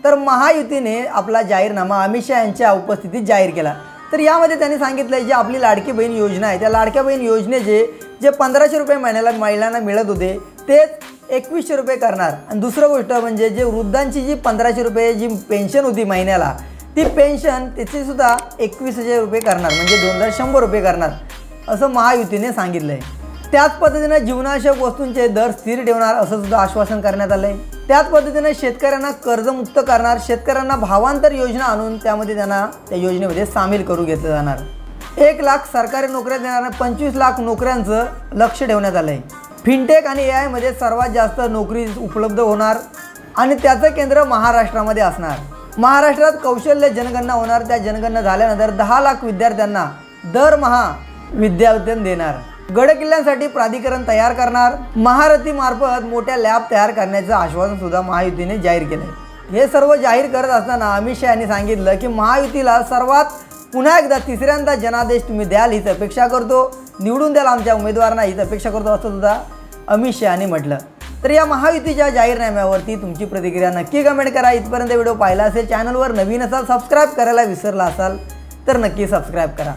तर महायुतीने आपला जाहीरनामा अमित शहा यांच्या उपस्थितीत जाहीर केला। तर यामध्ये त्यांनी सांगितलं जे आपली लाडकी बहीण योजना आहे त्या लाडक्या बहीण योजनेचे जे 1500 रुपये महिन्याला महिलांना मिळत होते तेच 2100 रुपये करणार। आणि दुसरं गोष्ट म्हणजे जे वृद्धांची जी 1500 रुपये जी पेन्शन होती महिन्याला ती पेन्शन त्याची सुद्धा 21,000 रुपये करणार, म्हणजे 2100 रुपये करणार असं महायुतीने सांगितलं आहे। त्याच पद्धतीने जीवनावश्यक वस्तूंचे दर स्थिर ठेवणार असं सुद्धा आश्वासन करण्यात आलं आहे। त्याच पद्धतीने शेतकऱ्यांना कर्जमुक्त करणार, शेतकऱ्यांना भावांतर योजना आणून त्यामध्ये त्यांना त्या योजनेमध्ये सामील करू घेतलं जाणार। 1 लाख सरकारी नोकऱ्या देणाऱ्या 25 लाख नोकऱ्यांचं लक्ष ठेवण्यात आलं आहे। फिनटेक आणि AI मध्ये सर्वात जास्त नोकरी उपलब्ध होणार आणि त्याचं केंद्र महाराष्ट्रामध्ये असणार। महाराष्ट्रात कौशल्य जनगणना होणार, त्या जनगणना झाल्यानंतर 10 लाख विद्यार्थ्यांना दरमहा विद्यावेतन देणार। गडकिल्ल्यांसाठी प्राधिकरण तयार करणार, महारथी मार्फत मोठ्या लॅब तयार करण्याचं आश्वासन सुद्धा महायुतीने जाहीर केलं आहे। हे सर्व जाहीर करत असताना अमित शहा यांनी सांगितलं की महायुतीला पुन्हा एकदा तिसऱ्यांदा जनादेश तुम्ही द्याल हीच अपेक्षा करतो, निवडून द्याल आमच्या उमेदवारांना हीच अपेक्षा करतो असं सुद्धा अमित शहा यांनी म्हटलं। तर या महायुतीच्या जाहीरनाम्यावरती तुमची प्रतिक्रिया नक्की कमेंट करा। इथपर्यंत व्हिडिओ पाहिला असेल, चॅनलवर नवीन असाल, सबस्क्राईब करायला विसरला असाल तर नक्की सबस्क्राईब करा।